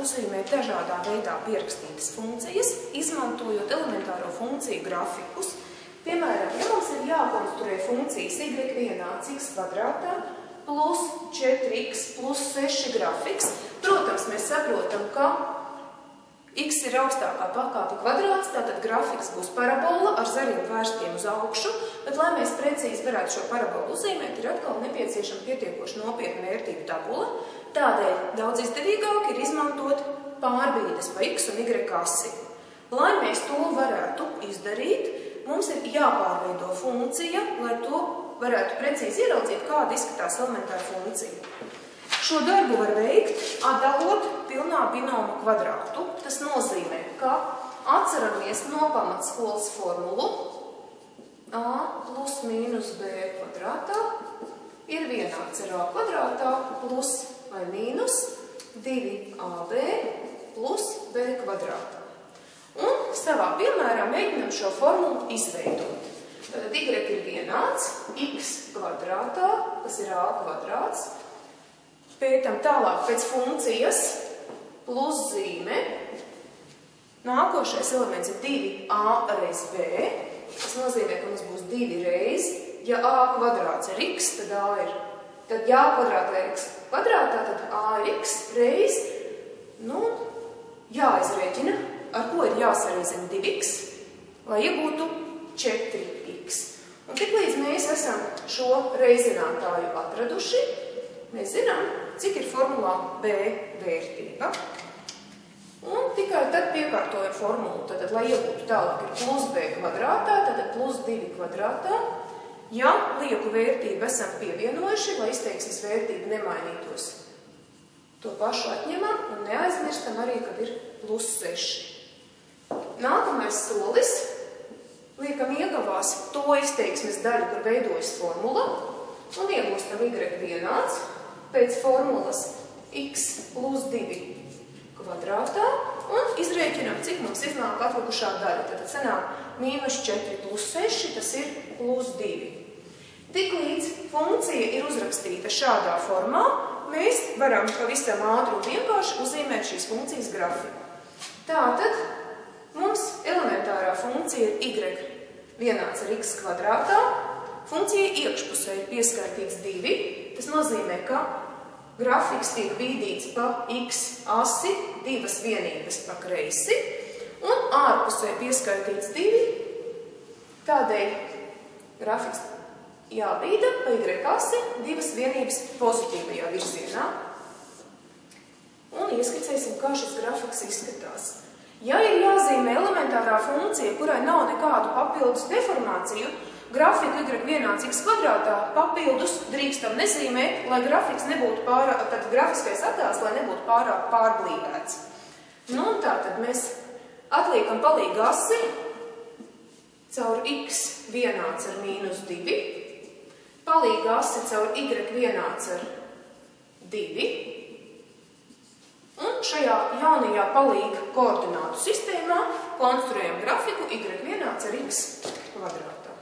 uzzīmēt dažādā veidā pierakstītas funkcijas, izmantojot elementāro funkciju grafikus. Piemēram, ja mums ir jākonstruē funkcijas y vienāds x kvadrātā plus 4x plus 6 grafiks, protams, mēs saprotam, ka x ir augstākā pakāpe kvadrāts, tātad grafiks būs parabola ar zariem vērstiem uz augšu, bet, lai mēs precīzi varētu šo parabolu uzzīmēt, ir atkal nepieciešama pietiekoši nopietna vērtību tabula. Tādēļ daudz izdevīgāk ir izmantot pārbīdes pa x un y asi. Lai mēs to varētu izdarīt, mums ir jāpārveido funkcija, lai to varētu precīzi ieraudzīt, kāda izskatās elementāra funkcija. Šo darbu var veikt, atdalot pilnā binoma kvadrātu. Tas nozīmē, ka atceramies no pamatskolas formulu a plus mīnus b kvadrātā ir vienāds ar a kvadrātā plus vai mīnus 2ab plus b kvadrātā. Un savā piemērā mēģinam šo formulu izveidot. Tātad y ir vienāds x kvadrātā, kas ir a kvadrāts. Pētam tālāk pēc funkcijas plus zīme. Nākošais elements ir 2a reiz b. Tas nozīmē, ka mums būs 2 reiz. Ja a kvadrāts ir x, tad a ir. Tad ja a kvadrātā ir x kvadrātā, tad a ir x reiz. Nu, jāizrēķina, ar ko ir jāsareizina 2x, lai iegūtu 4x. Un tiklīdz mēs esam šo reizinātāju atraduši, mēs zinām, cik ir formulā b vērtība. Un tikai tad piekārtojam formulu. Tātad, lai iegūtu tālāk ir plus b kvadrātā, tātad plus 2 kvadrātā. Ja lieku vērtību esam pievienojuši, lai izteiksmes vērtība nemainītos, to pašu atņemam un neaizmirstam arī, kad ir plus 6. Nākamais solis. Liekam iegavās to izteiksmes daļu, kur veidojas formula, un iegūstam y vienāds pēc formulas x plus 2 kvadrātā, un izrēķinam, cik mums iznāk atlikušā daļa. Tad sanāk mīnus 4 plus 6, tas ir plus 2. Tiklīdz funkcija ir uzrakstīta šādā formā, mēs varam pavisam ātri un vienkārši uzzīmēt šīs funkcijas grafiku. Tātad mums elementārā funkcija ir y vienāds ar x kvadrātā. Funkcija iekšpusē ir pieskaitīts 2. Tas nozīmē, ka grafiks tiek bīdīts pa x asi, 2 vienības pa kreisi, un ārpusē pieskaitīts 2. Tādēļ grafiks jābīda pa y asi, 2 vienības pozitīvajā virzienā. Un ieskicēsim, kā šis grafiks izskatās. Ja ir jāzīmē elementārā funkcija, kurai nav nekādu papildus deformāciju, grafiku y vienāds x kvadrātā papildus drīkstam nezīmēt, lai grafiks nebūtu pārāk, tad grafiskais attēls, lai nebūtu pārāk pārblīvēts. Nu, un tā tad mēs atliekam palīgu asi caur x vienāds ar mīnus 2, palīgu asi caur y vienāds ar 2, un šajā jaunajā palīga koordinātu sistēmā konstruējam grafiku y vienāds ar x kvadrātā.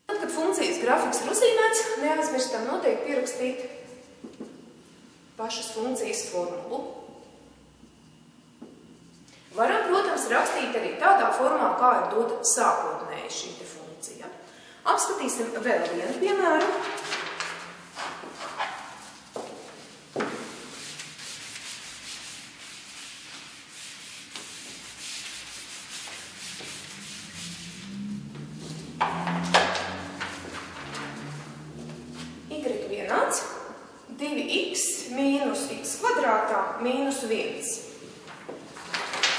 Tad, kad funkcijas grafiks ir uzzīmēts, neaizmirstam noteikti pierakstīt pašas funkcijas formulu. Varam, protams, rakstīt arī tādā formā, kā ir dota sākotnēji šī funkcija. Apskatīsim vēl vienu piemēru. Vienāds 2x mīnus x kvadrātā mīnus 1.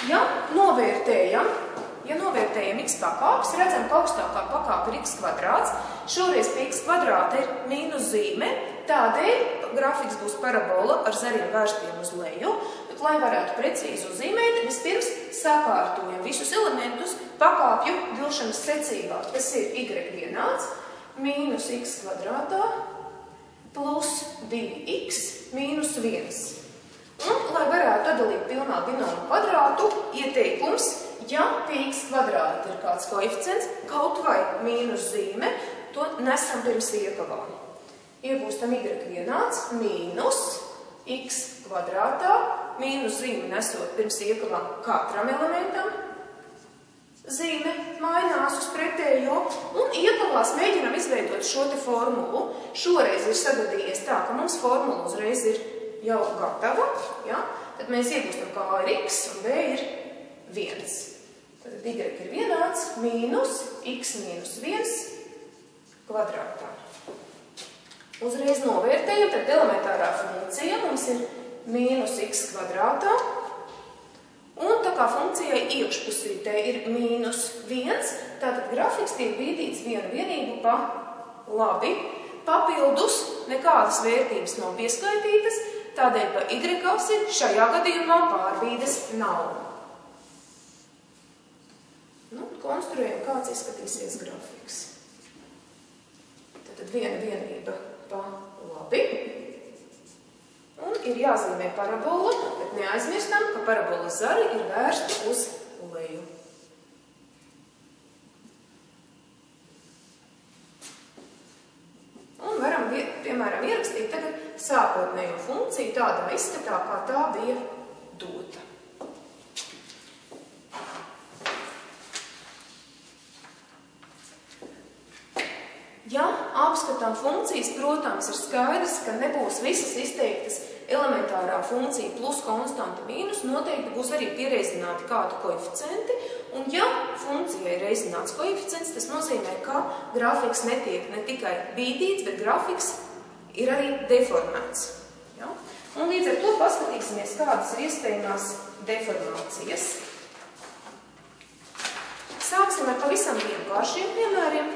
Ja novērtējam x pakāpes, redzam, ka augstākā pakāpe ir x kvadrāts, šoreiz pie x kvadrāta ir mīnus zīme, tādēļ grafiks būs parabola ar zariem vērstiem uz leju, bet, lai varētu precīzi uzzīmēt, vispirms sakārtojam visus elementus pakāpju vilšanas secībā. Tas ir y vienāds mīnus x kvadrātā plus 2x mīnus 1. Un, lai varētu atdalīt pilnā binoma kvadrātu, ieteikums, ja pie x kvadrāta ir kāds koeficients, kaut vai mīnus zīme, to nesam pirms iekavām. Iegūstam y vienāds mīnus x kvadrātā, mīnus zīmi nesot pirms iekavām katram elementam. Zīme mainās uz pretējo un iekavās mēģinam izveidot šo te formulu. Šoreiz ir sagadījies tā, ka mums formula uzreiz ir jau gatava, ja? Tad mēs iegūstam, ka a ir x un b ir 1. Tad y ir vienāds mīnus x mīnus 1 kvadrātā. Uzreiz novērtējam, tad elementārā funkcija mums ir mīnus x kvadrātā. Un tā kā funkcijai iekšpusītē ir mīnus 1, tātad grafiks tiek bīdīts vienu vienību pa labi. Papildus nekādas vērtības nav pieskaitītas, tādēļ pa y ir šajā gadījumā pārbīdes nav. Nu, konstruējam, kāds izskatīsies grafiks. Tātad viena vienība pa labi. Un ir jāzīmē parabola, bet neaizmirstam, ka parabolas zari ir vērsti uz leju. Un varam, piemēram, ierakstīt tagad sākotnējo funkciju tādā izskatā, kā tā bija dota. Ja apskatām funkcijas, protams, ir skaidrs, ka nebūs visas izteiktas elementārā funkcija plus konstanta mīnus, noteikti būs arī pierēzināti kādu koeficienti, un ja funkcijai ir reizināts koeficients, tas nozīmē, ka grafiks netiek ne tikai bīdīts, bet grafiks ir arī deformēts. Ja? Un līdz ar to paskatīsimies, kādas ir iespējamās deformācijas. Sāksim ar pavisam vienkāršiem piemēriem.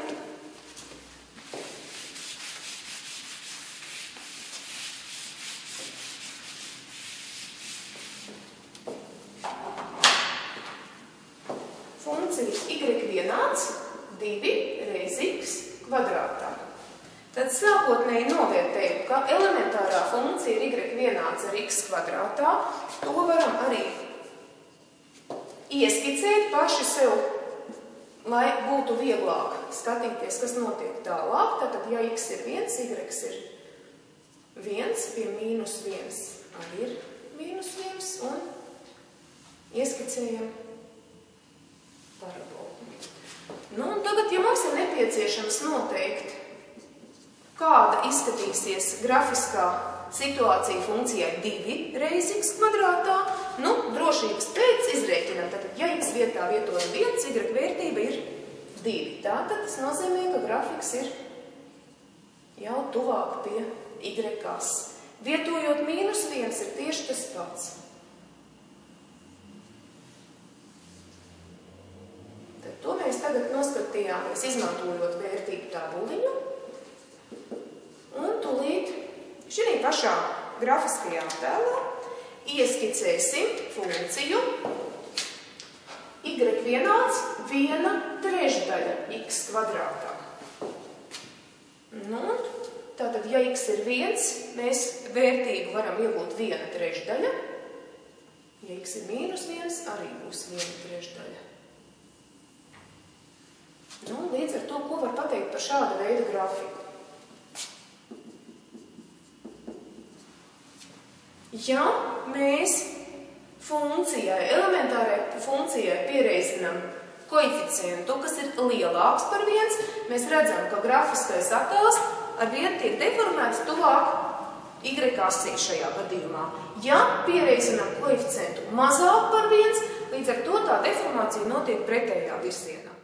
Y vienāds 2 reiz x kvadrātā. Tad sākotnēji novērtējam, ka elementārā funkcija ir y vienāds ar x kvadrātā. To varam arī ieskicēt paši sev, lai būtu vieglāk skatīties, kas notiek tālāk. Tātad, ja x ir 1, y ir 1, pie mīnus 1 arī ir mīnus 1 un ieskicējam parabolu. Nu, un tagad, ja mums ir nepieciešams noteikt, kāda izskatīsies grafiskā situācija funkcijai 2 reiz x kvadrātā, nu, drošības pēc izrēķinam. Tātad, ja x vietā vietojam 1, y vērtība ir 2. Tātad tas nozīmē, ka grafiks ir jau tuvāk pie y-kas. Vietojot mīnus 1 ir tieši tas pats. To mēs tagad noskatījāmies, izmantojot vērtību tabuliņu. Un tūlīt šī pašā grafiskajā tēlā ieskicēsim funkciju y vienāds 1/3 x kvadrātā. Nu, tātad, ja x ir 1, mēs vērtību varam iegūt 1/3. Ja x ir mīnus 1, arī būs 1/3. Nu, līdz ar to, ko var pateikt par šāda veida grafiku? Ja mēs funkcijai, elementārai funkcijai pierēzinām koeficientu, kas ir lielāks par 1, mēs redzam, ka grafiskais attēls ar vienu tiek deformēts tuvāk y-asī šajā gadījumā. Ja pierēzinām koeficientu mazāk par 1, līdz ar to tā deformācija notiek pretējā virzienā.